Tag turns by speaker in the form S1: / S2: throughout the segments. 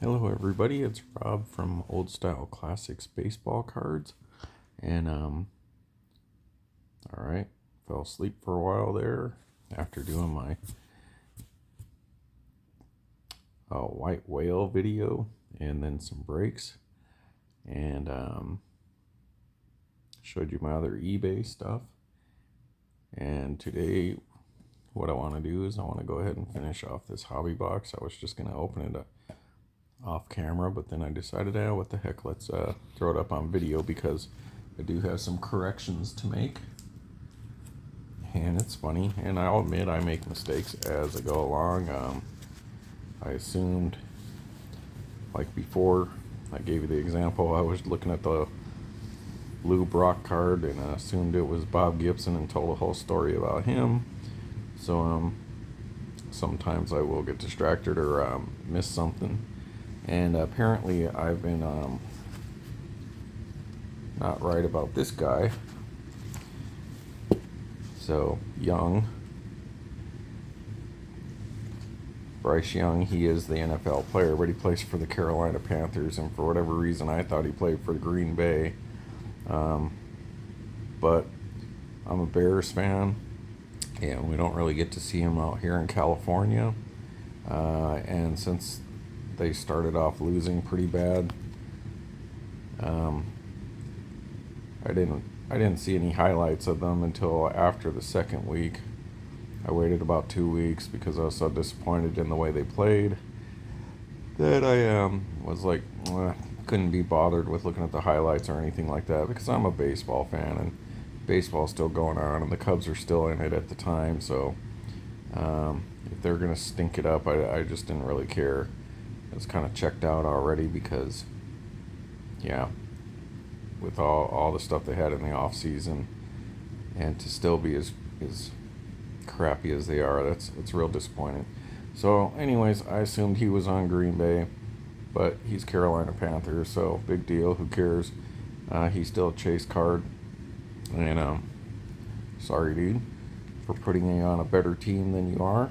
S1: Hello, everybody. It's Rob from Old Style Classics Baseball Cards. And, all right, fell asleep for a while there after doing my white whale video and then some breaks. And, showed you my other eBay stuff. And today, what I want to do is I want to go ahead and finish off this hobby box. I was just going to open it up off camera, but then I decided, what the heck, let's throw it up on video because I do have some corrections to make. And it's funny, and I'll admit I make mistakes as I go along. I assumed, like before I gave you the example, I was looking at the Lou Brock card and I assumed it was Bob Gibson and told a whole story about him. So sometimes I will get distracted or miss something. And apparently I've been not right about this guy. So Bryce Young, he is the NFL player, but he plays for the Carolina Panthers, and for whatever reason I thought he played for Green Bay. But I'm a Bears fan, and we don't really get to see him out here in California. And since they started off losing pretty bad, I didn't see any highlights of them until after the second week. I waited about 2 weeks because I was so disappointed in the way they played that I was like, couldn't be bothered with looking at the highlights or anything like that because I'm a baseball fan and baseball's still going on and the Cubs are still in it at the time. So if they're going to stink it up, I just didn't really care. I was kind of checked out already because, yeah, with all the stuff they had in the off season, and to still be as crappy as they are, it's real disappointing. So anyways, I assumed he was on Green Bay, but he's Carolina Panthers, so big deal, who cares. He's still a chase card, and sorry dude for putting you on a better team than you are,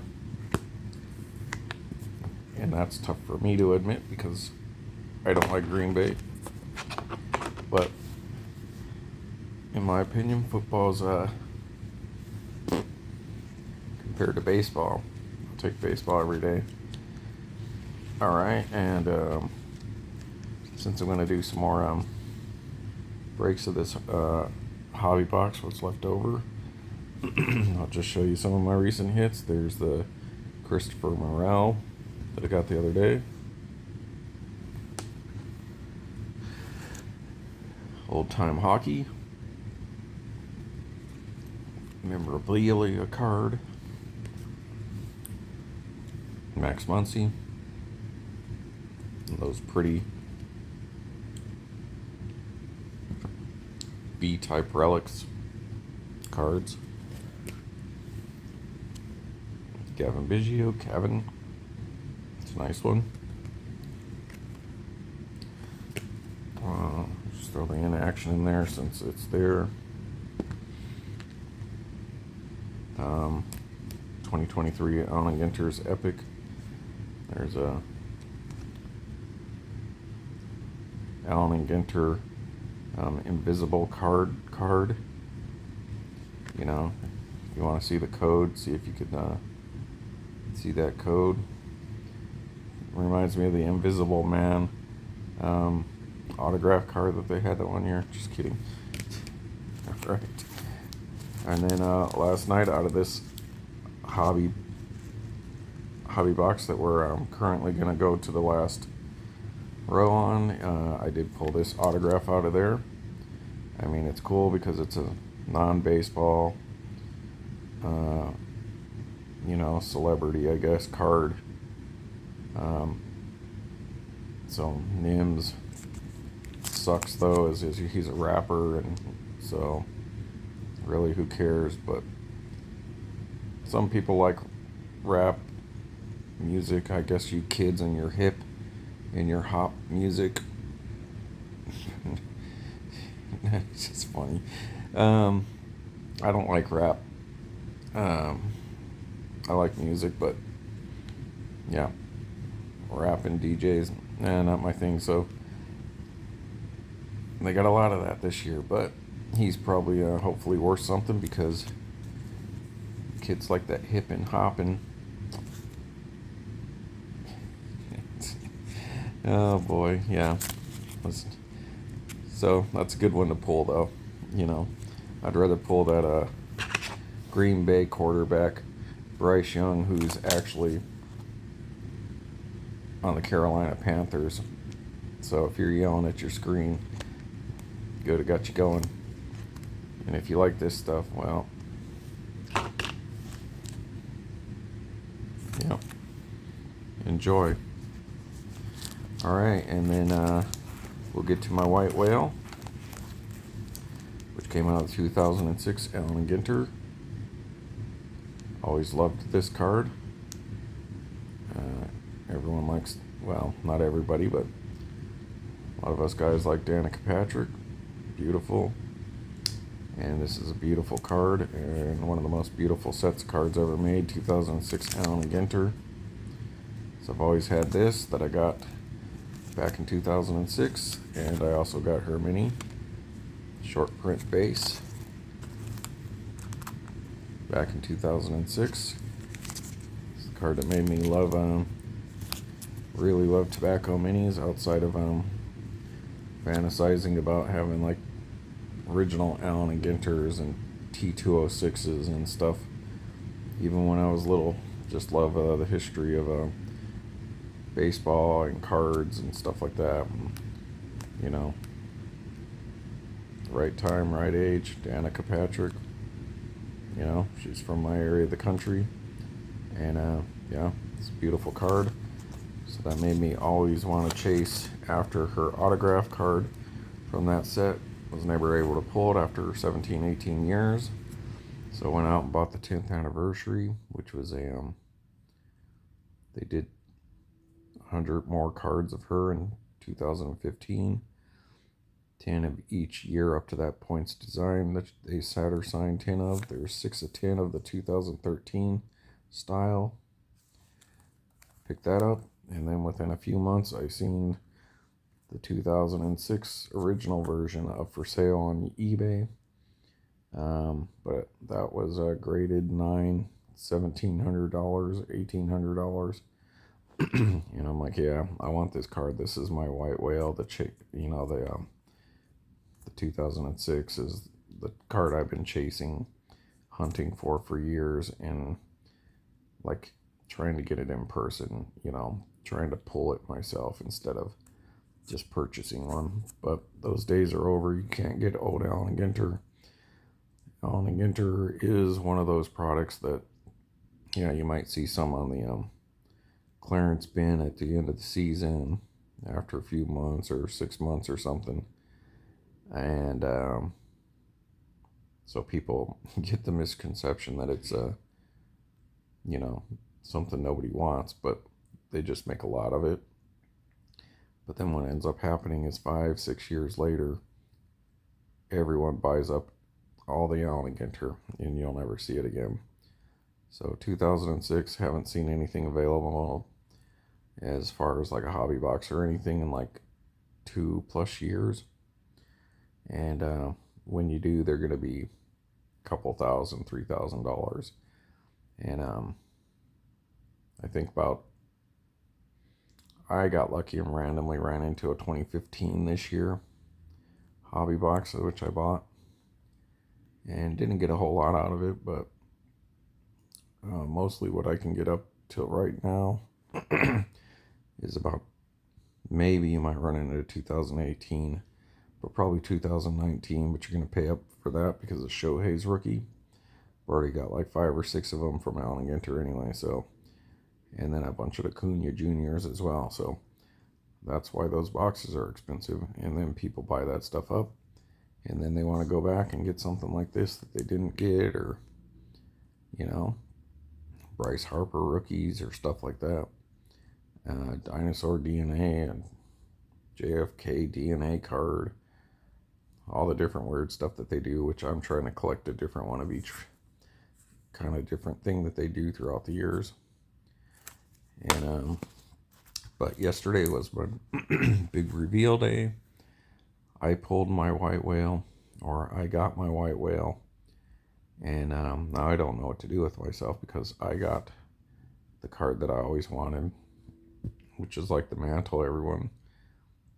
S1: and that's tough for me to admit because I don't like Green Bay. But in my opinion, football's compared to baseball. I'll take baseball every day. Alright, and since I'm going to do some more breaks of this hobby box, what's left over, I'll just show you some of my recent hits. There's the Christopher Morel that I got the other day. Old Time Hockey. Memorabilia card. Max Muncy. And those pretty B-type relics cards. Gavin Biggio, Kevin. It's a nice one. Just throw the inaction in there since it's there. 2023 Allen Ginter's Epic. There's a Allen Ginter invisible card. You know, if you want to see the code, see if you could see that code. Reminds me of the Invisible Man autograph card that they had that one year. Just kidding. All right. And then last night, out of this hobby box that we're currently going to go to the last row on, I did pull this autograph out of there. I mean, it's cool because it's a non-baseball, celebrity, I guess, card. So Nims sucks though, as he's a rapper, and so really who cares. But some people like rap music. I guess you kids and your hip and your hop music. It's just funny. I don't like rap. I like music, but yeah, rapping DJs, not my thing. So they got a lot of that this year, but he's probably hopefully worth something because kids like that hip and hopping. Oh boy, yeah. So that's a good one to pull, though. You know, I'd rather pull that Green Bay quarterback Bryce Young, who's actually on the Carolina Panthers. So if you're yelling at your screen, good, it got you going. And if you like this stuff, well, yeah, enjoy. All right, and then we'll get to my white whale, which came out of 2006 Allen Ginter. Always loved this card. Everyone likes, well, not everybody, but a lot of us guys like Danica Patrick. Beautiful. And this is a beautiful card, and one of the most beautiful sets of cards ever made, 2006 Allen Ginter. So I've always had this that I got back in 2006, and I also got her mini short print base back in 2006. It's the card that made me love, really love tobacco minis, outside of fantasizing about having like original Allen and Ginters and T206s and stuff. Even when I was little, just love the history of baseball and cards and stuff like that. You know, right time, right age. Danica Patrick. You know, she's from my area of the country, and yeah, it's a beautiful card. So that made me always want to chase after her autograph card from that set. Was never able to pull it after 17, 18 years. So I went out and bought the 10th anniversary, which was they did 100 more cards of her in 2015. 10 of each year up to that points design that they had her sign 10 of. There's 6 of 10 of the 2013 style. Picked that up, and then within a few months I seen the 2006 original version up for sale on eBay. But that was graded $900, $1,700, $1,800. And I'm like, yeah, I want this card. This is my white whale. The 2006 is the card I've been chasing, hunting for years, and like trying to get it in person, trying to pull it myself instead of just purchasing one. But those days are over. You can't get old Allen Ginter. Allen Ginter is one of those products that, you might see some on the clearance bin at the end of the season after a few months or 6 months or something. And so people get the misconception that it's something nobody wants, but they just make a lot of it. But then what ends up happening is 5-6 years later, everyone buys up all the Allen Ginter, and you'll never see it again. So 2006, haven't seen anything available as far as like a hobby box or anything in like 2+ years. And when you do, they're going to be a couple $1,000, $3,000. And I think I got lucky and randomly ran into a 2015 this year hobby box, which I bought, and didn't get a whole lot out of it, but mostly what I can get up till right now is about, maybe you might run into 2018, but probably 2019, but you're going to pay up for that because of Shohei's rookie. I've already got like 5 or 6 of them from Allen Ginter anyway, so, and then a bunch of Acuna Juniors as well, so that's why those boxes are expensive. And then people buy that stuff up, and then they want to go back and get something like this that they didn't get, or Bryce Harper rookies or stuff like that, dinosaur DNA and JFK DNA card, all the different weird stuff that they do, which I'm trying to collect a different one of each kind of different thing that they do throughout the years. And But yesterday was my big reveal day. I pulled my white whale, or I got my white whale, and now I don't know what to do with myself because I got the card that I always wanted, which is like the mantle. Everyone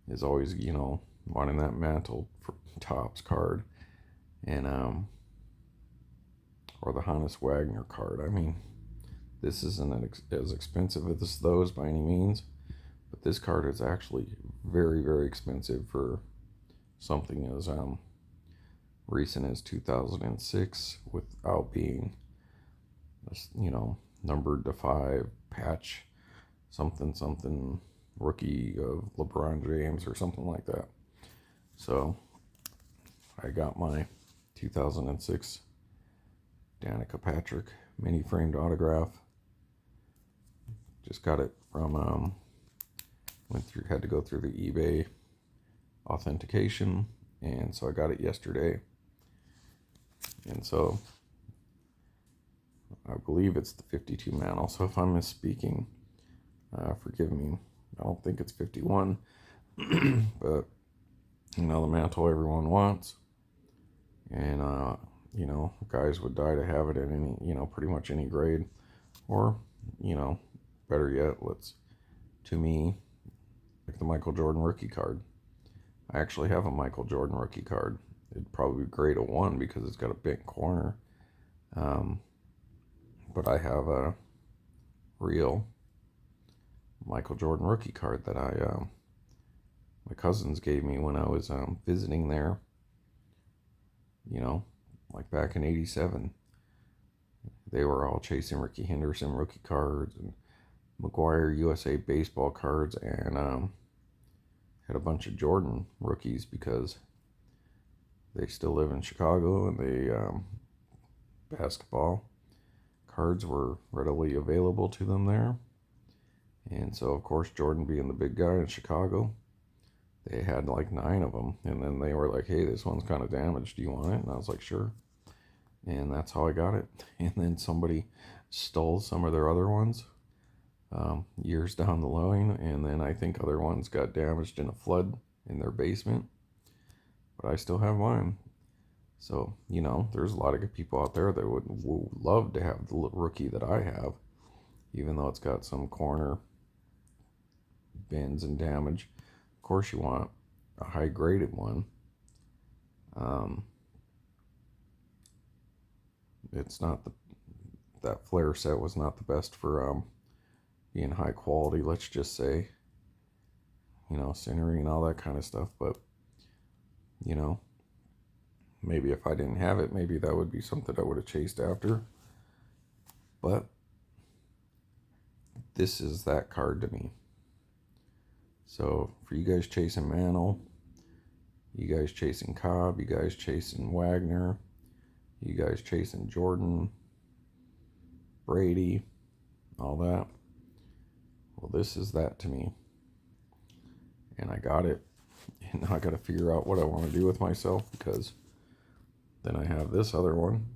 S1: is always, wanting that mantle for Topps card, and or the Hannes Wagner card. I mean, this isn't as expensive as those by any means, but this card is actually very, very expensive for something as recent as 2006 without being, numbered to 5 patch something rookie of LeBron James or something like that. So I got my 2006 Danica Patrick mini framed autograph. Just got it from had to go through the eBay authentication, and so I got it yesterday. And so I believe it's the 52 mantle. So if I'm misspeaking, forgive me. I don't think it's 51, but the mantle everyone wants, and guys would die to have it at any, pretty much any grade, or better yet, to me, like the Michael Jordan rookie card. I actually have a Michael Jordan rookie card. It'd probably be grade a 1 because it's got a bent corner, but I have a real Michael Jordan rookie card that my cousins gave me when I was visiting there, like back in '87. They were all chasing Ricky Henderson rookie cards and McGuire USA baseball cards, and had a bunch of Jordan rookies because they still live in Chicago, and they basketball cards were readily available to them there. And so, of course, Jordan being the big guy in Chicago, they had like 9 of them. And then they were like, hey, this one's kind of damaged. Do you want it? And I was like, sure. And that's how I got it. And then somebody stole some of their other ones years down the line. And then I think other ones got damaged in a flood in their basement. But I still have mine. So, there's a lot of good people out there that would love to have the rookie that I have, even though it's got some corner bends and damage. Of course, you want a high graded one. It's not that flare set was not the best for being high quality, let's just say, scenery and all that kind of stuff. But maybe if I didn't have it, maybe that would be something I would have chased after. But this is that card to me. So for you guys chasing Mantle, you guys chasing Cobb, you guys chasing Wagner, you guys chasing Jordan, Brady, all that, well, this is that to me. And I got it. And now I got to figure out what I want to do with myself, because then I have this other one.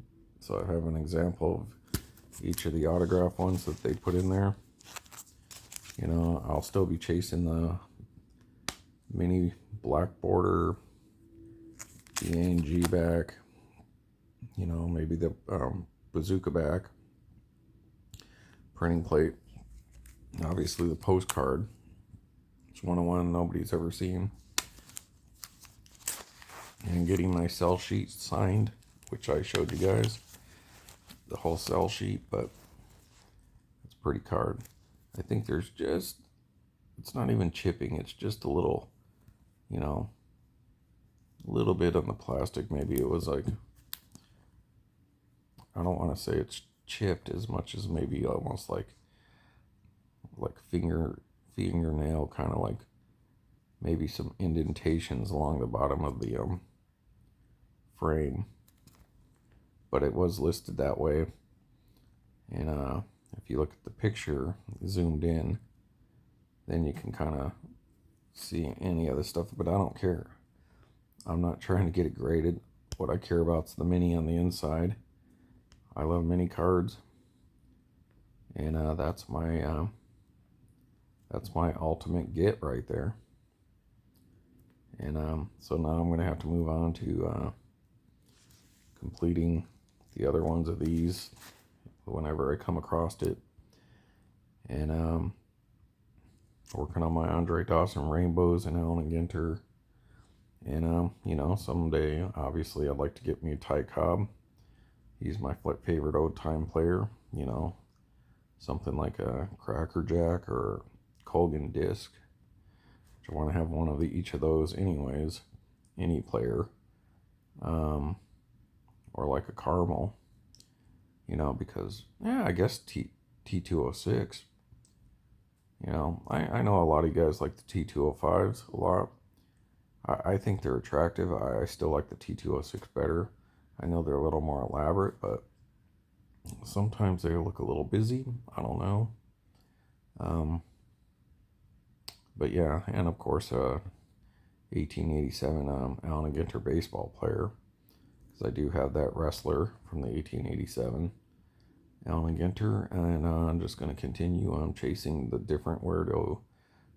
S1: So I have an example of each of the autograph ones that they put in there. I'll still be chasing the mini black border, the ANG back, maybe the bazooka back, printing plate, obviously the postcard. It's one nobody's ever seen. And getting my sell sheet signed, which I showed you guys, the whole sell sheet, but it's a pretty card. I think there's it's not even chipping, it's just a little, little bit on the plastic. Maybe it was like, I don't want to say it's chipped as much as maybe almost like fingernail, kind of like maybe some indentations along the bottom of the frame, but it was listed that way. And if you look at the picture zoomed in, then you can kind of see any other stuff, but I don't care. I'm not trying to get it graded. What I care about is the mini on the inside. I love mini cards, and that's That's my ultimate get right there. And so now I'm going to have to move on to completing the other ones of these whenever I come across it. And working on my Andre Dawson Rainbows and Allen Ginter. And, you know, someday, obviously, I'd like to get me a Ty Cobb. He's my favorite old-time player, you know. Something like a Cracker Jack or Colgan Disc. I want to have one of each of those anyways. Any player. Or like a Caramel. You know, because, yeah, I guess T206. You know, I know a lot of you guys like the T205s a lot. I think they're attractive. I still like the T206 better. I know they're a little more elaborate, but sometimes they look a little busy. I don't know. But yeah, and of course, 1887 Allen Ginter baseball player. Because I do have that wrestler from the 1887 Allen Ginter. And I'm just going to continue chasing the different weirdo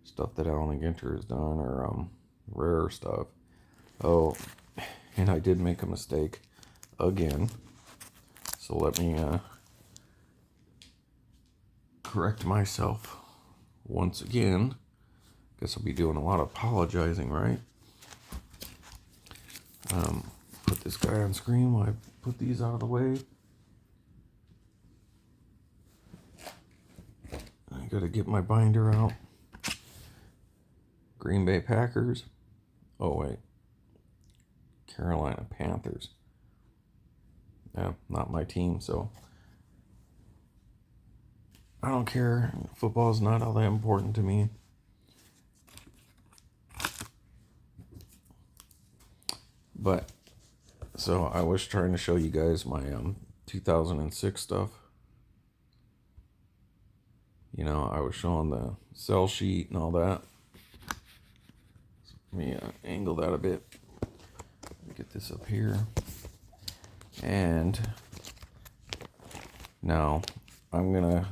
S1: stuff that Allen Ginter has done, or rare stuff. Oh, and I did make a mistake again. So let me correct myself once again. Guess I'll be doing a lot of apologizing, right? Put this guy on screen while I put these out of the way. I gotta get my binder out. Green Bay Packers. Oh, wait. Carolina Panthers. Yeah, not my team, so I don't care. Football's not all that important to me. But, so I was trying to show you guys my 2006 stuff. You know, I was showing the sell sheet and all that. Let me angle that a bit. Get this up here. And now I'm gonna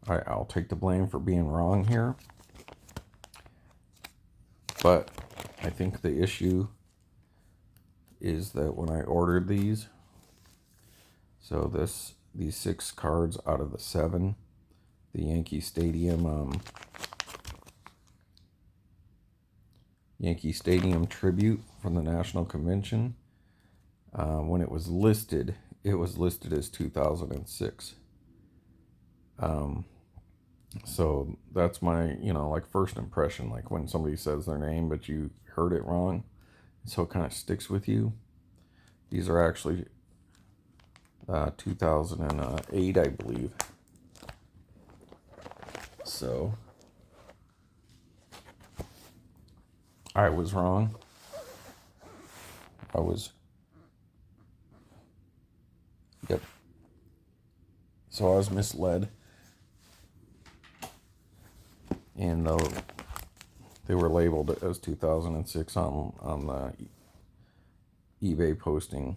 S1: I'll take the blame for being wrong here, but I think the issue is that when I ordered these, so these 6 cards out of the 7, the Yankee Stadium tribute from the National Convention, when it was listed as 2006. So that's my, you know, like first impression, like when somebody says their name but you heard it wrong, so it kind of sticks with you. These are actually 2008, I believe. So I was wrong. Yep. So I was misled. And they were labeled as 2006 on the eBay posting.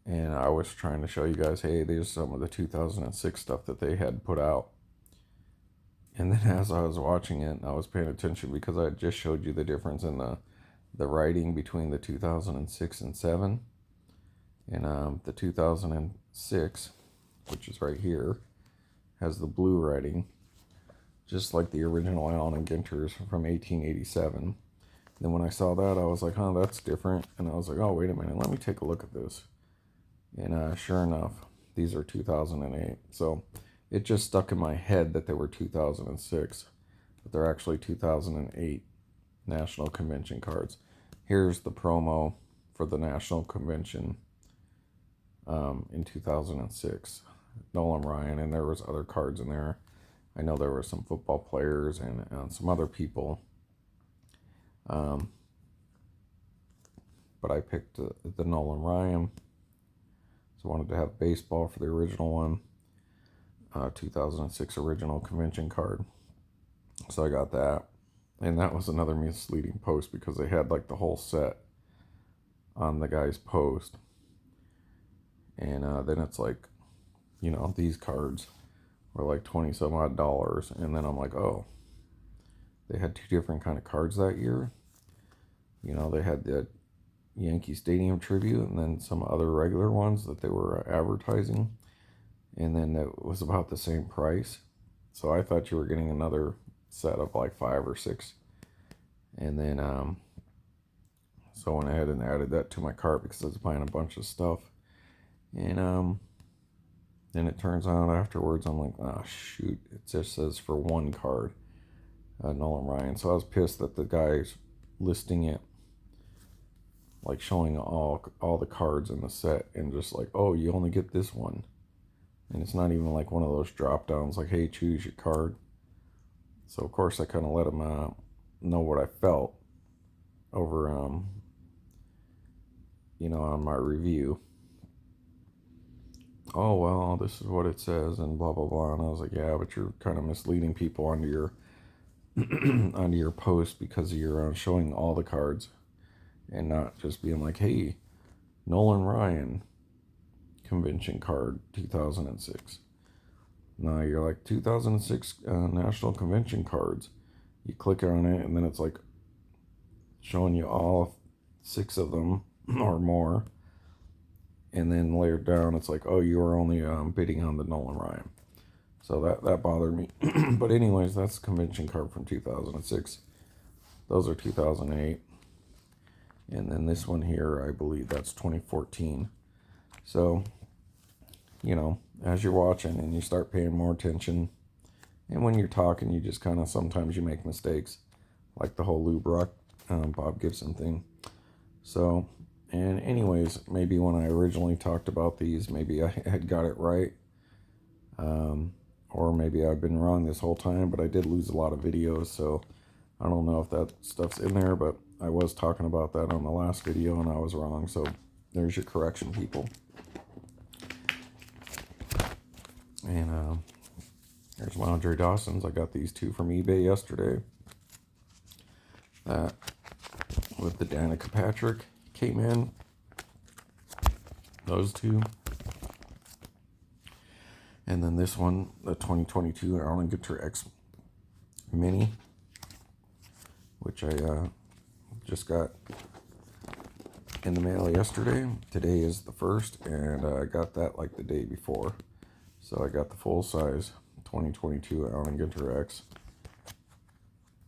S1: And I was trying to show you guys, hey, there's some of the 2006 stuff that they had put out. And then as I was watching it, I was paying attention because I just showed you the difference in the writing between the 2006 and 7. And the 2006, which is right here, has the blue writing, just like the original Allen Ginters from 1887. Then when I saw that, I was like, huh, that's different. And I was like, oh, wait a minute, let me take a look at this. And sure enough, these are 2008. So it just stuck in my head that they were 2006, but they're actually 2008 National Convention cards. Here's the promo for the National Convention in 2006. Nolan Ryan, and there was other cards in there. I know there were some football players and some other people. But I picked the Nolan Ryan. So I wanted to have baseball for the original one. 2006 original convention card. So I got that. And that was another misleading post because they had like the whole set on the guy's post. And then it's like, you know, these cards were like 20 some odd dollars. And then I'm like, oh, they had two different kind of cards that year. You know, they had the Yankee Stadium tribute and then some other regular ones that they were advertising. And then it was about the same price. So I thought you were getting another set of like 5 or 6. And then, so I went ahead and added that to my cart because I was buying a bunch of stuff. And, then it turns out afterwards, I'm like, oh, shoot. It just says for one card, Nolan Ryan. So I was pissed that the guy's listing it, like showing all the cards in the set and just like, oh, you only get this one. And it's not even like one of those drop downs like, hey, choose your card. So of course I kind of let him know what I felt over you know, on my review. Oh, well, this is what it says and blah blah blah. And I was like, yeah, but you're kind of misleading people onto your onto your post because you're showing all the cards and not just being like, hey, Nolan Ryan convention card 2006. No, you're like 2006 National Convention cards. You click on it and then it's like showing you all 6 of them or more. And then later down, it's like, oh, you were only bidding on the Nolan Ryan. So that bothered me. But anyways, that's the convention card from 2006. Those are 2008. And then this one here, I believe that's 2014. So, you know, as you're watching and you start paying more attention, and when you're talking, you just kind of, sometimes you make mistakes, like the whole Lou Brock, Bob Gibson thing. So, and anyways, maybe when I originally talked about these, maybe I had got it right. Or maybe I've been wrong this whole time, but I did lose a lot of videos, so I don't know if that stuff's in there, but I was talking about that on the last video and I was wrong, so there's your correction, people. And there's my Andre Dawson's. I got these 2 from eBay yesterday. That with the Danica Patrick came in. Those 2. And then this one, the 2022 Allen Ginter X Mini, which I just got in the mail yesterday. Today is the 1st, and I got that like the day before. So I got the full size 2022 Allen Ginter X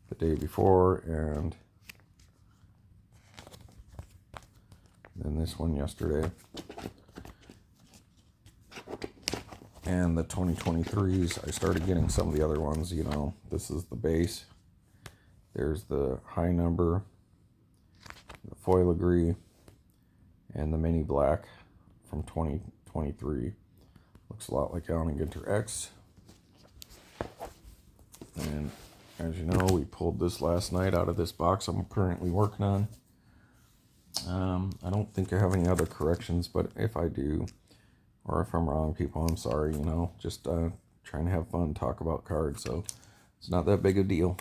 S1: the day before, and then this one yesterday. And the 2023s, I started getting some of the other ones, you know. This is the base. There's the high number, the filigree, and the mini black from 2023. Looks a lot like Allen Ginter X. And as you know, we pulled this last night out of this box I'm currently working on. I don't think I have any other corrections, but if I do, or if I'm wrong, people, I'm sorry, you know, just trying to have fun, talk about cards, so it's not that big a deal.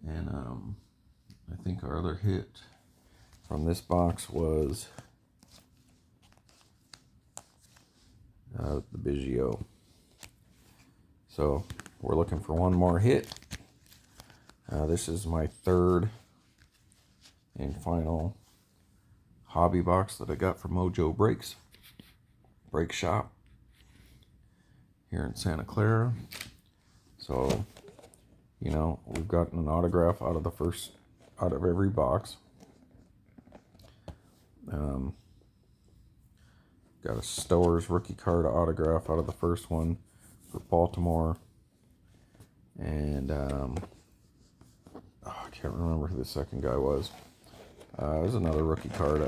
S1: And I think our other hit from this box was the Biggio. So we're looking for one more hit. This is my 3rd and final hobby box that I got from Mojo Break Shop here in Santa Clara. So, you know, we've gotten an autograph out of every box. Got a Stowers rookie card autograph out of the first one for Baltimore. And I can't remember who the second guy was. There's another rookie card.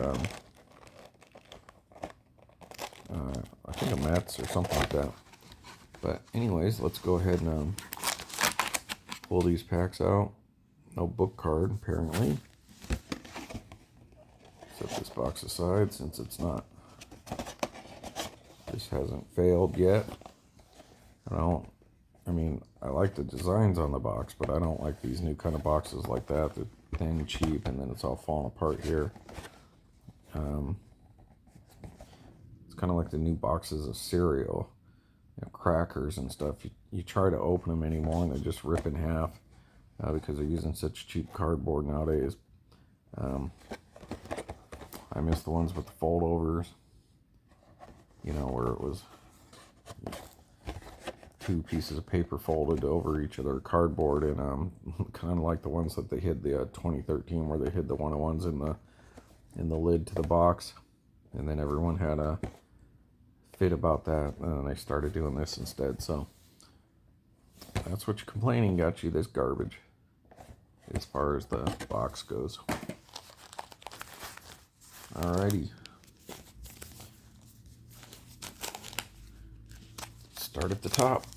S1: I think a Mets or something like that. But anyways, let's go ahead and pull these packs out. No book card, apparently. Set this box aside since it's not. This hasn't failed yet. I like the designs on the box, but I don't like these new kind of boxes like that. They're thin, cheap, and then it's all falling apart here. It's kind of like the new boxes of cereal, crackers and stuff. You try to open them anymore and they just rip in half because they're using such cheap cardboard nowadays. I miss the ones with the foldovers, where it was 2 pieces of paper folded over each other, cardboard, and kind of like the ones that they hid the 2013, where they hid the 101s in the lid to the box, and then everyone had a fit about that, and then they started doing this instead. So that's what your complaining got you, this garbage, as far as the box goes. Alrighty. Start at the top.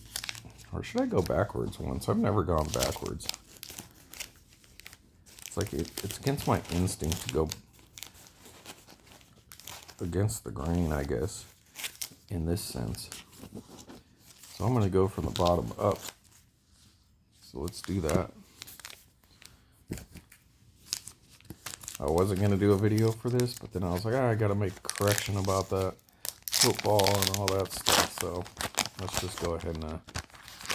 S1: Or should I go backwards once? I've never gone backwards. It's like it's against my instinct to go against the grain, I guess, in this sense. So I'm going to go from the bottom up. So let's do that. I wasn't going to do a video for this, but then I was like, I got to make a correction about that football and all that stuff. So let's just go ahead and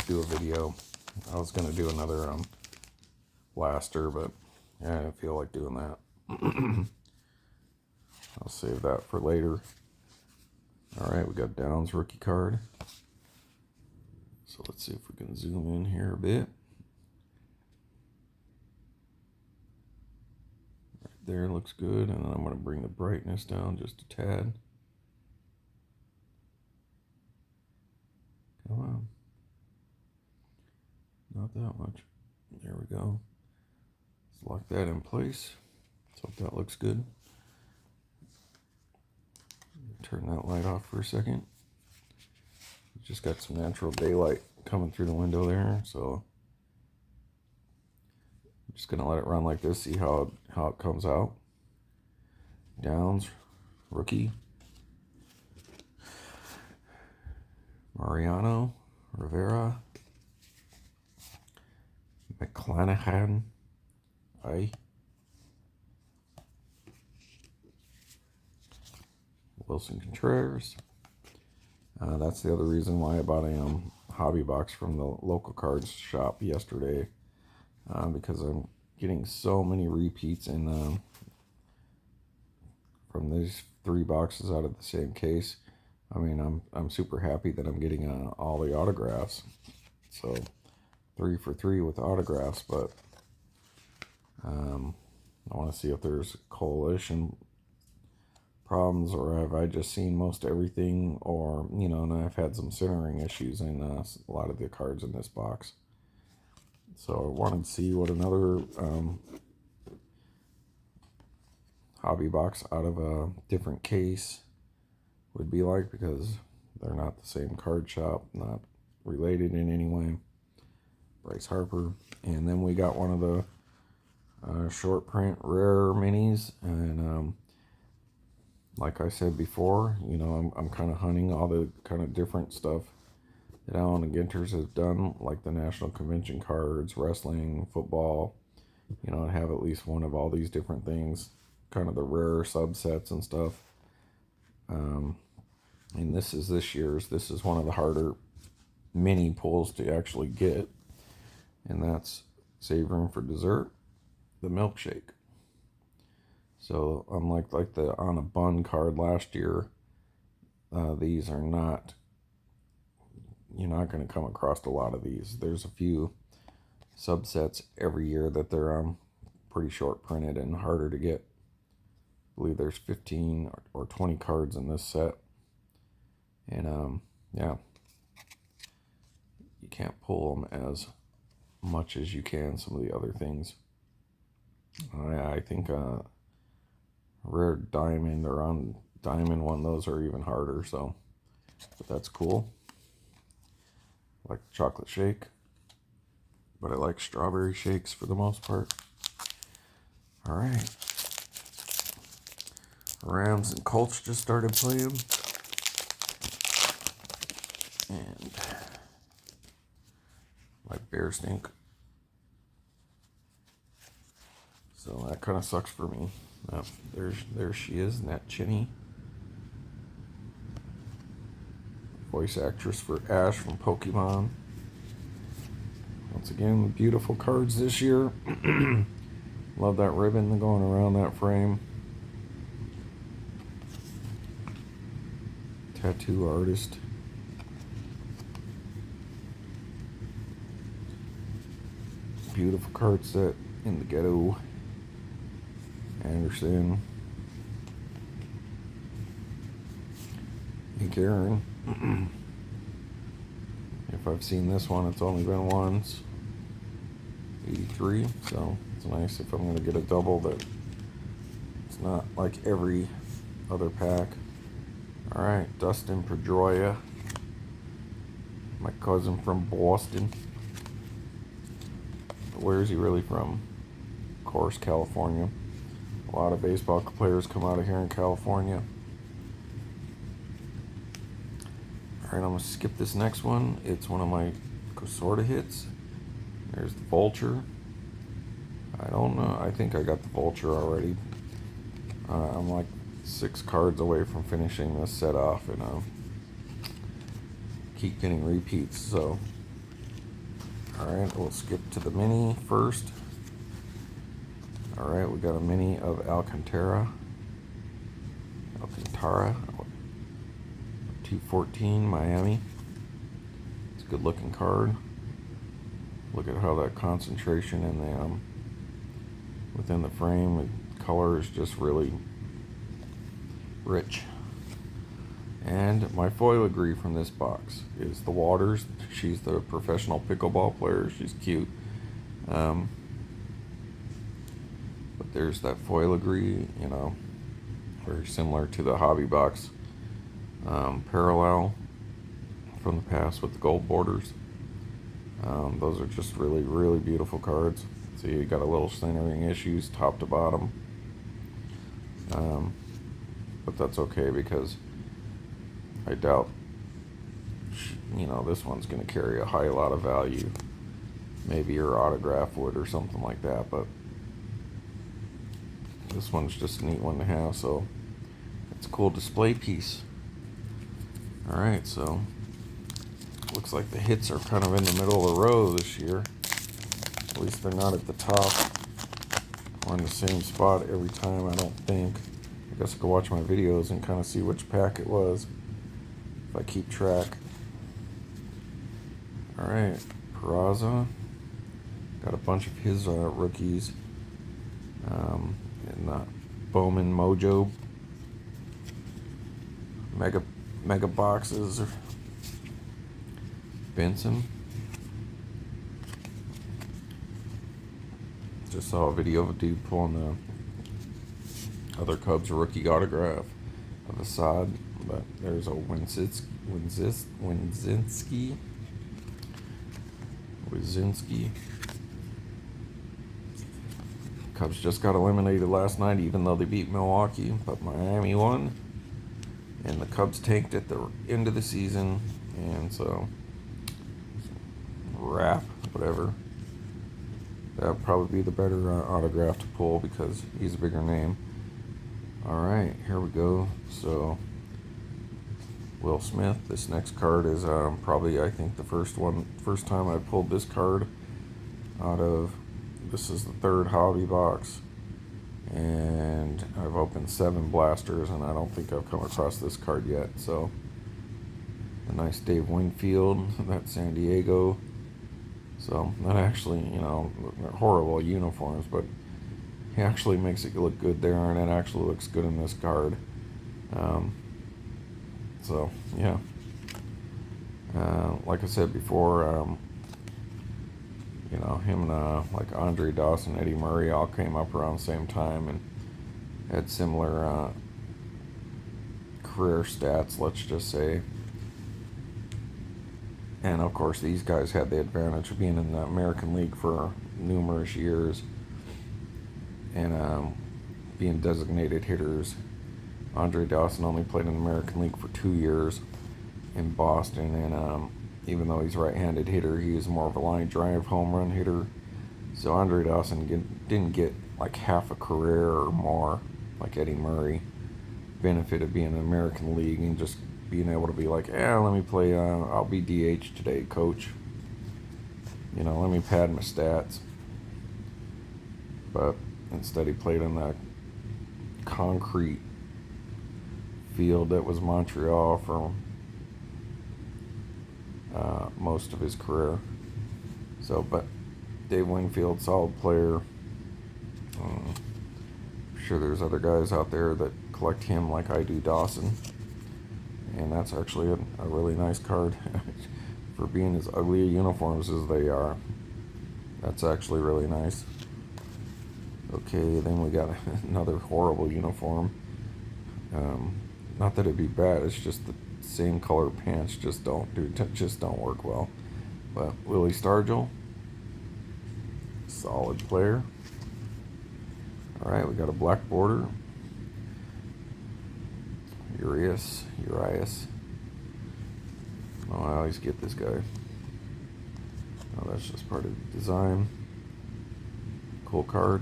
S1: do a video. I was going to do another blaster, but I didn't feel like doing that. I'll save that for later. Alright, we got Downs rookie card. So let's see if we can zoom in here a bit. Right there looks good, and then I'm going to bring the brightness down just a tad. Come on. Not that much. There we go. Let's lock that in place. Let's hope that looks good. Turn that light off for a second. Just got some natural daylight coming through the window there, so I'm just gonna let it run like this, see how it comes out. Downs, rookie. Mariano Rivera. McClanahan. Wilson Contreras. That's the other reason why I bought a hobby box from the local cards shop yesterday, because I'm getting so many repeats in from these 3 boxes out of the same case. I mean, I'm super happy that I'm getting all the autographs. So 3 for 3 with autographs, but I want to see if there's coalition problems, or have I just seen most everything, or and I've had some centering issues in a lot of the cards in this box. So I wanted to see what another hobby box out of a different case would be like, because they're not the same card shop, not related in any way. Bryce Harper. And then we got one of the short print rare minis, and like I said before, I'm kind of hunting all the kind of different stuff that Allen Ginters has done, like the National Convention cards, wrestling, football. I have at least one of all these different things, kind of the rare subsets and stuff. And this is this year's. This is one of the harder mini pulls to actually get, and that's Savoring for Dessert, the milkshake. So unlike like the On a Bun card last year, these are not, you're not going to come across a lot of these. There's a few subsets every year that they're pretty short printed and harder to get. I believe there's 15 or 20 cards in this set. And yeah, you can't pull them as much as you can some of the other things. I think rare diamond or on diamond one, those are even harder, so but that's cool. I like chocolate shake, but I like strawberry shakes for the most part. All right, Rams and Colts just started playing, and my bear stink, so that kind of sucks for me. There she is, Nat Chinny. voice actress for Ash from Pokemon. Once again, beautiful cards this year. Love that ribbon going around that frame. Tattoo artist. Beautiful card set in the ghetto. Anderson. And Karen. If I've seen this one, it's only been once. 83, so it's nice if I'm going to get a double that it's not like every other pack. Alright, Dustin Pedroia, my cousin from Boston. Where is he really from? Of course, California. A lot of baseball players come out of here in California. Alright, I'm going to skip this next one. It's one of my sort of hits. There's the Vulture. I don't know. I think I got the Vulture already. I'm like 6 cards away from finishing this set off, and keep getting repeats. So, alright, we'll skip to the mini first. Alright, we got a mini of Alcantara. 214 Miami. It's a good looking card. Look at how that concentration in the within the frame, the color is just really rich. And my foil agree from this box is the Waters. She's the professional pickleball player. She's cute. But there's that foil agree, you know, very similar to the hobby box parallel from the past with the gold borders. Those are just really, really beautiful cards. So you got a little centering issues top to bottom. But that's okay because I doubt, you know, this one's going to carry a lot of value. Maybe your autograph would or something like that, but this one's just a neat one to have, so it's a cool display piece. Alright, so looks like the hits are kind of in the middle of the row this year. At least they're not at the top or in the same spot every time, I don't think. I guess I could watch my videos and kind of see which pack it was if I keep track. Alright, Peraza. Got a bunch of his rookies in Bowman Mojo mega boxes. Benson. Just saw a video of a dude pulling the other Cubs rookie autograph of Assad, but there's a Wyszynski. Cubs just got eliminated last night, even though they beat Milwaukee, but Miami won, and the Cubs tanked at the end of the season, and so Rap, whatever. That would probably be the better autograph to pull because he's a bigger name. Alright, here we go. So, Will Smith. This next card is probably, I think, the first time I pulled this card out of, this is the 3rd hobby box. And I've opened 7 blasters, and I don't think I've come across this card yet. So, a nice Dave Winfield, that's San Diego. So, that actually, you know, horrible uniforms, but he actually makes it look good there, and it actually looks good in this card. So, yeah. Like I said before, you know, him and like Andre Dawson, Eddie Murray all came up around the same time and had similar career stats, let's just say. And of course, these guys had the advantage of being in the American League for numerous years and being designated hitters. Andre Dawson only played in the American League for 2 years in Boston, and even though he's a right-handed hitter, he was more of a line drive home run hitter. So Andre Dawson didn't get like half a career or more like Eddie Murray. Benefit of being in the American League and just being able to be like, yeah, let me play, I'll be DH today, coach. You know, let me pad my stats. But instead he played in that concrete field that was Montreal for most of his career. So, but Dave Wingfield, solid player. I'm sure there's other guys out there that collect him like I do Dawson. And that's actually a really nice card for being as ugly a uniforms as they are. That's actually really nice. Okay, then we got another horrible uniform. Not that it'd be bad, it's just the same color pants just don't work well. But Willie Stargell, solid player. All right, we got a black border. Urias. Oh, I always get this guy. Oh, that's just part of the design. Cool card.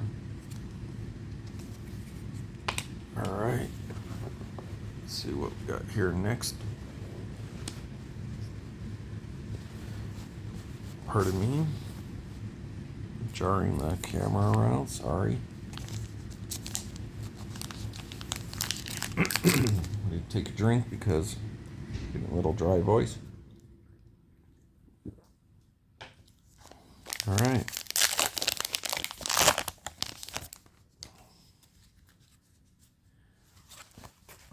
S1: All right. Let's see what we got here next. Pardon me. Jarring the camera around. Sorry. I need to take a drink because I'm getting a little dry voice. All right.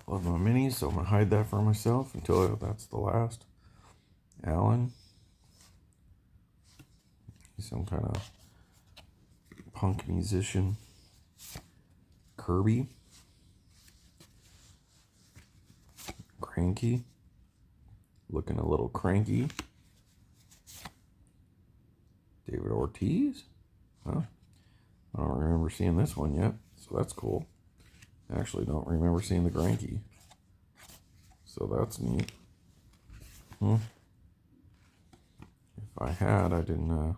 S1: Love my minis, so I'm going to hide that for myself until that's the last. Allen. He's some kind of punk musician. Kirby. Cranky. Looking a little cranky. David Ortiz. Huh? I don't remember seeing this one yet, so that's cool. I actually don't remember seeing the Granky, so that's neat. If I had, I didn't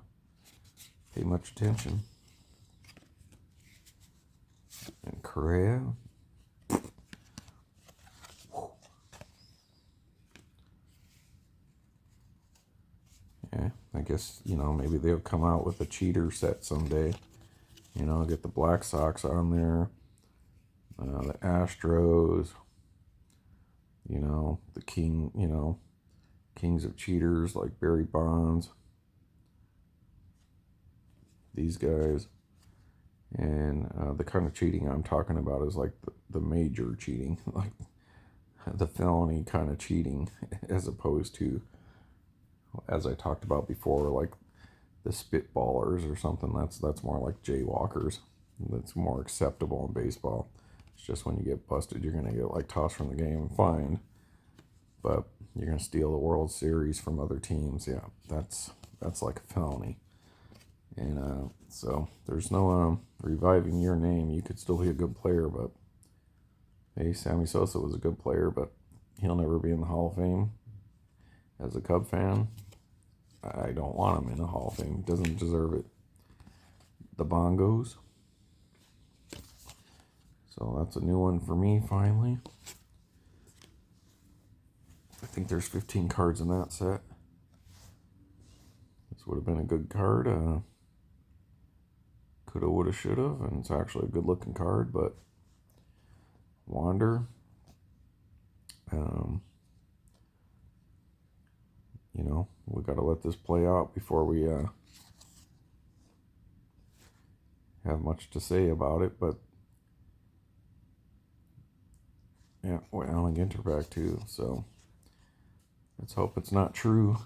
S1: pay much attention. And Correa. Yeah, I guess, you know, maybe they'll come out with a cheater set someday. You know, get the Black Sox on there. The Astros, you know, the kings of cheaters like Barry Bonds, these guys. And the kind of cheating I'm talking about is like the major cheating, like the felony kind of cheating, as opposed to, as I talked about before, like the spitballers or something. That's more like jaywalkers. That's more acceptable in baseball. It's just when you get busted, you're gonna get like tossed from the game and fined. But you're gonna steal the World Series from other teams. Yeah, that's like a felony. And so there's no reviving your name. You could still be a good player, but hey, Sammy Sosa was a good player, but he'll never be in the Hall of Fame. As a Cub fan, I don't want him in the Hall of Fame. He doesn't deserve it. The Bongos. So that's a new one for me, finally. I think there's 15 cards in that set. This would have been a good card. Coulda, woulda, shoulda, and it's actually a good-looking card, but Wander. You know, we got to let this play out before we have much to say about it, but yeah, well, Allen Ginter back too, so let's hope it's not true.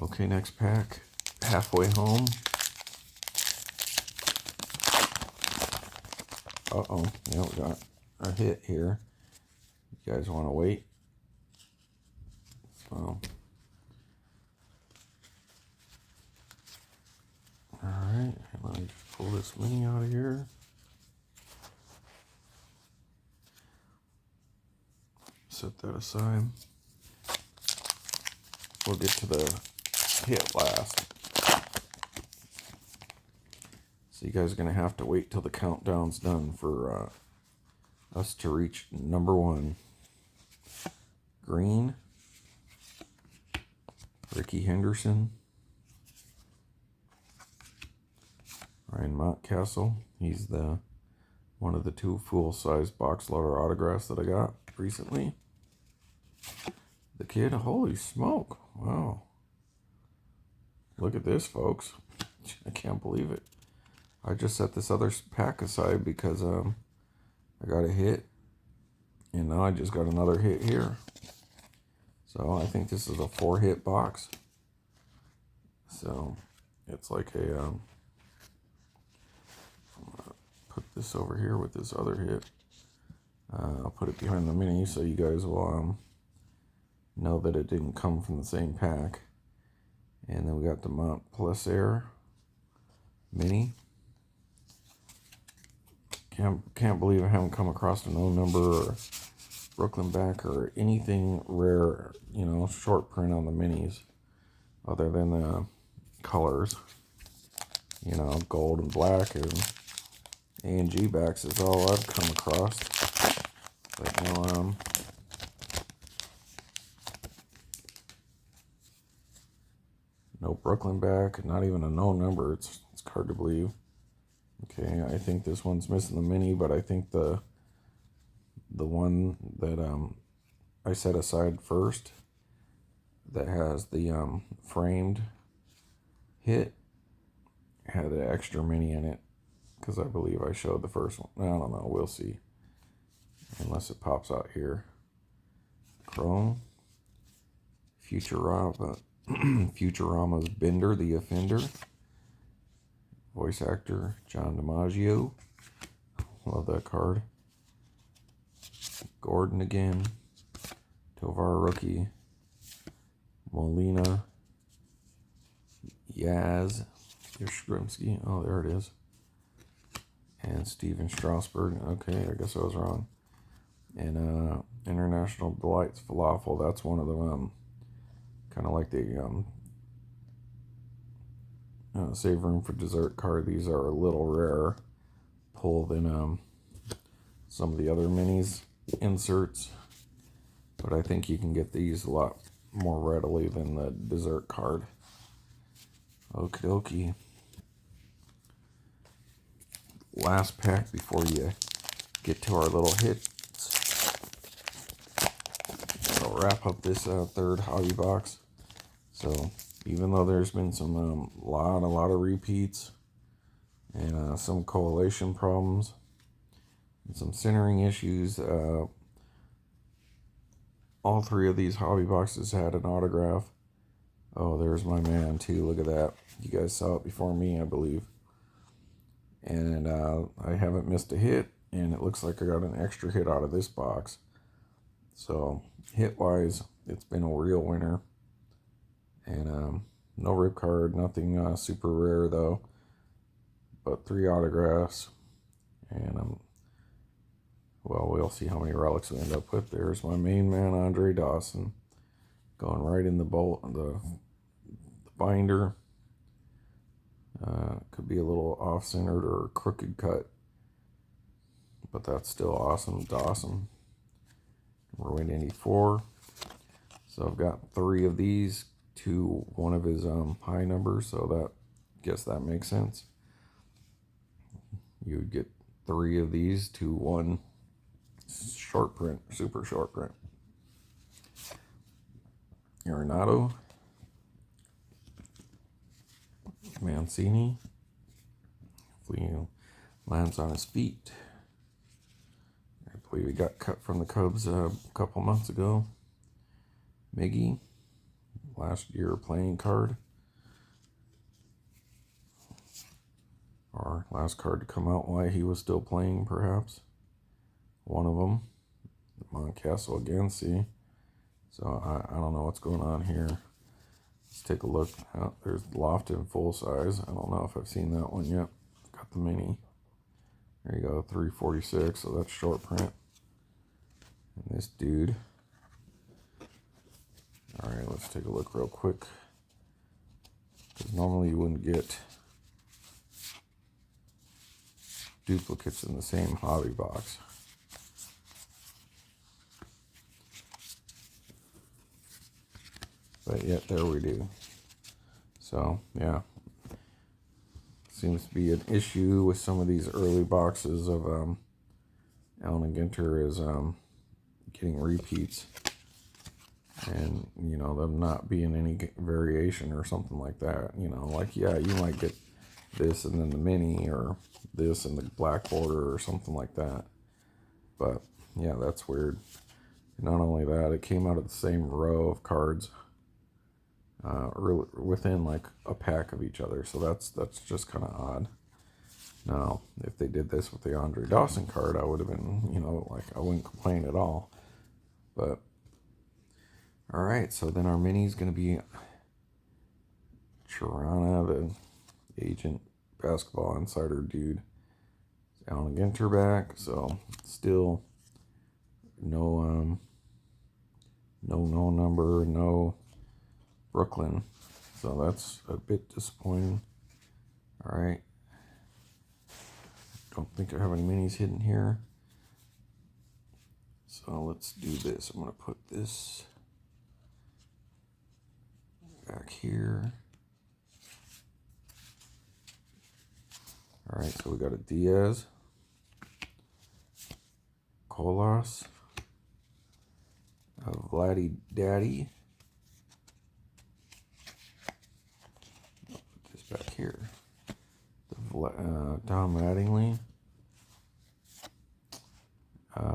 S1: Okay, next pack, halfway home. Uh-oh, yeah, we got a hit here. You guys want to wait? So, alright, let me just pull this mini out of here. Set that aside. We'll get to the hit last. So you guys are going to have to wait till the countdown's done for us to reach number 1. Green, Ricky Henderson, Ryan Mountcastle. He's the one of the 2 full-size box loader autographs that I got recently. The kid, holy smoke, wow. Look at this, folks. I can't believe it. I just set this other pack aside because I got a hit, and now I just got another hit here. So I think this is a 4-hit box. So it's like a I'm gonna put this over here with this other hit. I'll put it behind the mini so you guys will know that it didn't come from the same pack. And then we got the Montplaisir mini. Can't believe I haven't come across a no number or Brooklyn back or anything rare, you know, short print on the minis, other than the colors, you know, gold and black and A&G backs is all I've come across. But no Brooklyn back, not even a no number. It's hard to believe. Okay, I think this one's missing the mini, but I think the one that I set aside first that has the framed hit had an extra mini in it, because I believe I showed the first one. I don't know, we'll see, unless it pops out here. Chrome, Futurama's Bender the Offender, voice actor John DiMaggio, love that card. Gordon again, Tovar rookie, Molina, Yaz, Yastrzemski, oh there it is, and Steven Strasburg. Okay, I guess I was wrong. And International Delights Falafel, that's one of them, kind of like the Save Room for Dessert card. These are a little rarer pull than some of the other minis inserts, but I think you can get these a lot more readily than the dessert card. Okie dokie. Last pack before you get to our little hits. I'll wrap up this third hobby box. So even though there's been some a lot of repeats and some correlation problems and some centering issues, all 3 of these hobby boxes had an autograph. Oh, there's my man too. Look at that. You guys saw it before me, I believe. And I haven't missed a hit, and it looks like I got an extra hit out of this box. So hit wise, it's been a real winner. And no rip card, nothing super rare though, but 3 autographs. And well, we'll see how many relics we end up with. There's my main man, Andre Dawson, going right in the binder. Could be a little off-centered or crooked cut, but that's still awesome. Dawson. We're in 84. So I've got 3 of these to one of his high numbers, so that, guess that makes sense. You would get 3 of these to 1 short print, super short print. Arenado, Mancini, hopefully he lands on his feet. I believe he got cut from the Cubs a couple months ago. Miggy, last year playing card, or last card to come out while he was still playing, perhaps. One of them, Mountcastle again. See, so I don't know what's going on here. Let's take a look. There's Lofton full size. I don't know if I've seen that one yet. Got the mini. There you go, 346. So that's short print. And this dude. All right, let's take a look real quick, because normally you wouldn't get duplicates in the same hobby box. but yet there we do. So yeah, seems to be an issue with some of these early boxes of Allen Ginter is getting repeats, and you know, them not being any variation or something like that. You know, like, yeah, you might get this and then the mini, or this and the black border or something like that, but yeah, that's weird. Not only that, it came out of the same row of cards, within like a pack of each other, so that's just kind of odd. Now, if they did this with the Andre Dawson card, I would have been, you know, like, I wouldn't complain at all. But all right, so then our mini is going to be Chirana, the agent basketball insider dude. Allen Ginter back, so still no number, no Brooklyn, so that's a bit disappointing. All right, don't think I have any minis hidden here, so let's do this. I'm going to put this back here. All right, so we got a Diaz, Colas, a Vladdy Daddy. I'll put this back here. The Tom Mattingly,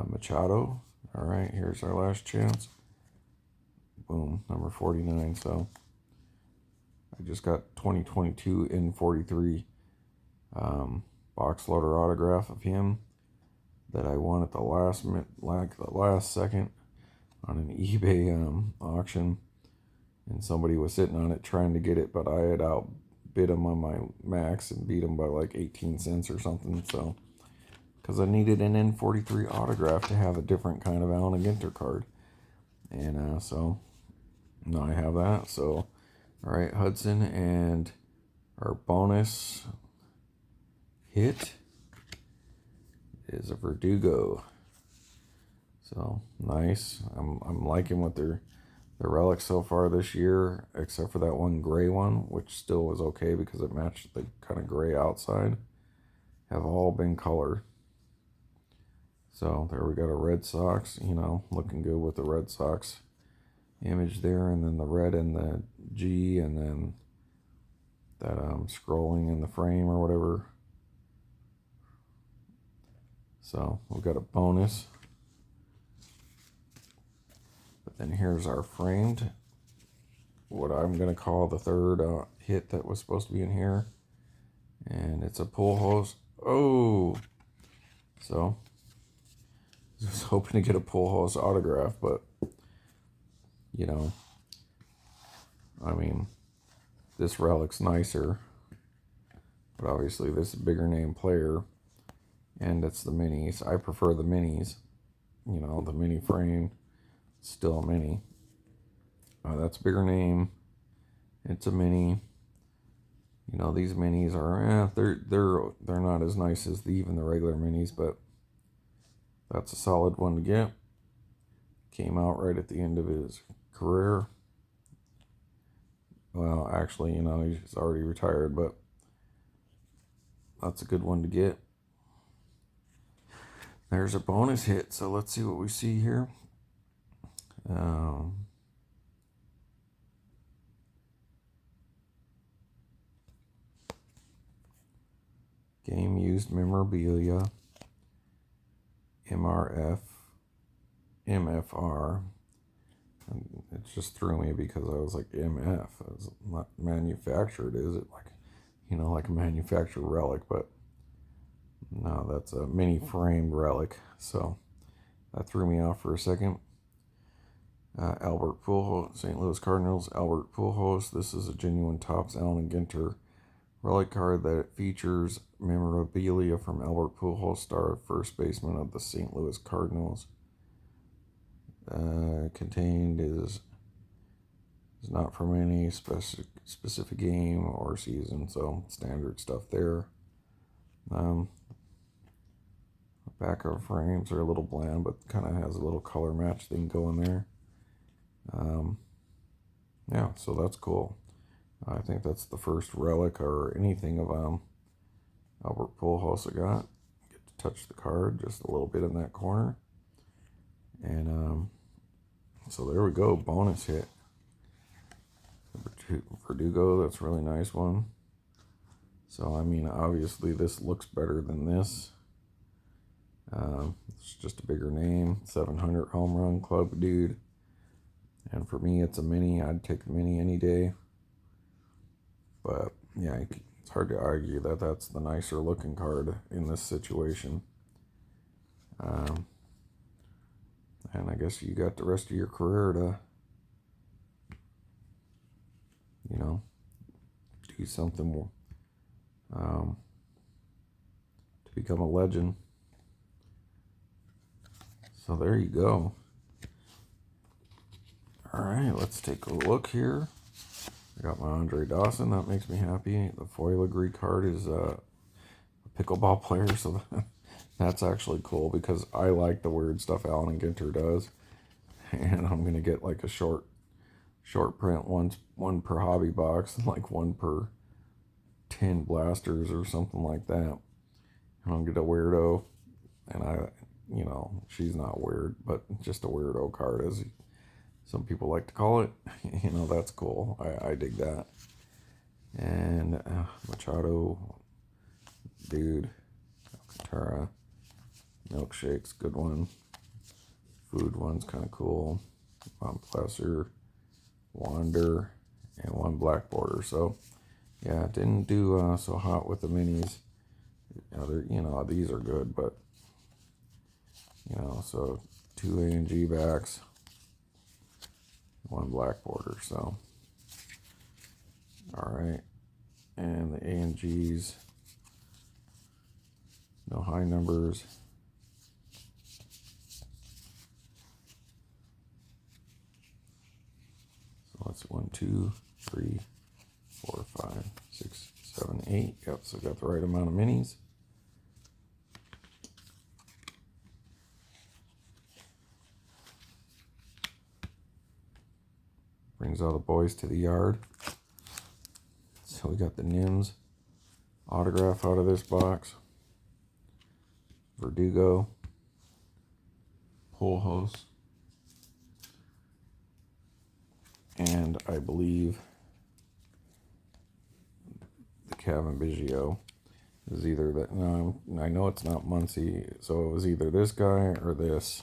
S1: Machado. All right, here's our last chance. Boom, number 49. So I just got 2022 in 43 box loader autograph of him that I won at the last second on an eBay auction, and somebody was sitting on it trying to get it, but I had outbid him on my max and beat him by like 18 cents or something. So, because I needed an N43 autograph to have a different kind of Allen Ginter card, and so now I have that. So, all right, Hudson, and our bonus hit is a Verdugo. So nice. I'm liking what the relics so far this year, except for that one gray one, which still was okay because it matched the kind of gray outside, have all been colored. So there we got a Red Sox, you know, looking good with the Red Sox image there, and then the red and the G, and then that scrolling in the frame or whatever. So we've got a bonus. But then here's our framed, what I'm going to call the third hit that was supposed to be in here. And it's a pull hose. Oh! So, I was hoping to get a pull hose autograph, but, you know, I mean, this relic's nicer. But obviously this is a bigger name player, and it's the minis. I prefer the minis. You know, the mini frame, still a mini. That's a bigger name. It's a mini. You know, these minis are they're not as nice as even the regular minis, but that's a solid one to get. Came out right at the end of his career. Well, actually, you know, he's already retired, but that's a good one to get. There's a bonus hit, so let's see what we see here. Game used memorabilia, MRF, MFR. And it just threw me because I was like, MF, it's not manufactured, is it? Like, you know, like a manufactured relic, but no, that's a mini framed relic. So that threw me off for a second. Albert Pujols, St. Louis Cardinals, Albert Pujols. This is a genuine Topps Allen Ginter relic card that features memorabilia from Albert Pujols, star first baseman of the St. Louis Cardinals. Contained is not from any specific game or season, so standard stuff there. Back of frames are a little bland, but kind of has a little color match thing going there. Yeah, so that's cool. I think that's the first relic or anything of Albert Pujols I got. Get to touch the card just a little bit in that corner. And so there we go, bonus hit. Verdugo, that's a really nice one. So, I mean, obviously this looks better than this. It's just a bigger name, 700 home run club dude. And for me, it's a mini. I'd take the mini any day. But, yeah, it's hard to argue that that's the nicer looking card in this situation. And I guess you got the rest of your career to, you know, do something more, to become a legend. So there you go. All right, let's take a look here. I got my Andre Dawson. That makes me happy. The foil agree card is a pickleball player, so that's actually cool because I like the weird stuff Allen Ginter does. And I'm gonna get like a short print, one per hobby box, like one per 10 blasters or something like that. And I'll get a weirdo, and she's not weird, but just a weirdo card, as some people like to call it. That's cool. I dig that. And Machado, dude, Alcantara, milkshakes, good one. Food one's kind of cool. Von Plesser, Wander, and one black border. So yeah, didn't do so hot with the minis. These are good, but so 2 A&G backs, one black border. So all right, and the A&Gs, no high numbers. So let's 1, 2, 3, 4, 5, 6, 7, 8. Yep, so got the right amount of minis. Brings all the boys to the yard. So we got the Nims autograph out of this box. Verdugo. Pujols. And I believe the Kevin Biggio is either that. No, I know it's not Muncie, so it was either this guy or this.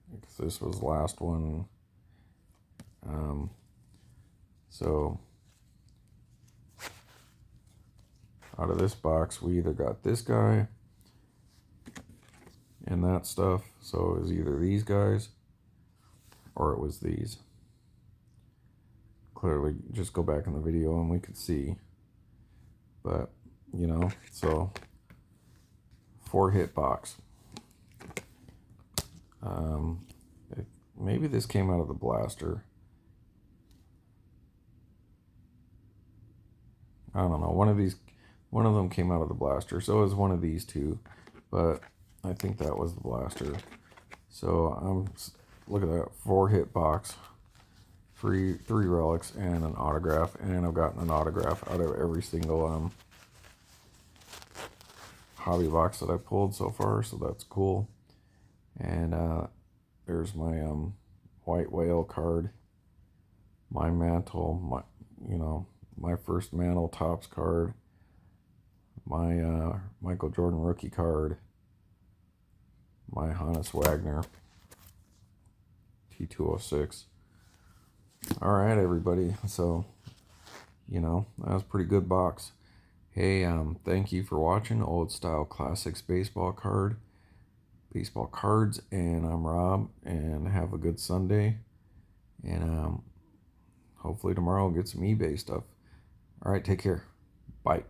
S1: Because this was the last one. So out of this box, we either got this guy and that stuff. So it was either these guys or it was these. Clearly, just go back in the video and we could see. But, so 4-hit box. Maybe this came out of the blaster. I don't know. One of them came out of the blaster. So it was one of these two, but I think that was the blaster. So look at that, 4-hit box, three relics and an autograph, and I've gotten an autograph out of every single hobby box that I pulled so far. So that's cool. And there's my white whale card, my mantle, my first mantle Topps card, my Michael Jordan rookie card, my Hannes Wagner T206. All right, everybody. So, that was a pretty good box. Hey, thank you for watching Old Style Classics baseball cards, and I'm Rob, and have a good Sunday, and hopefully tomorrow I'll get some eBay stuff. All right, take care. Bye.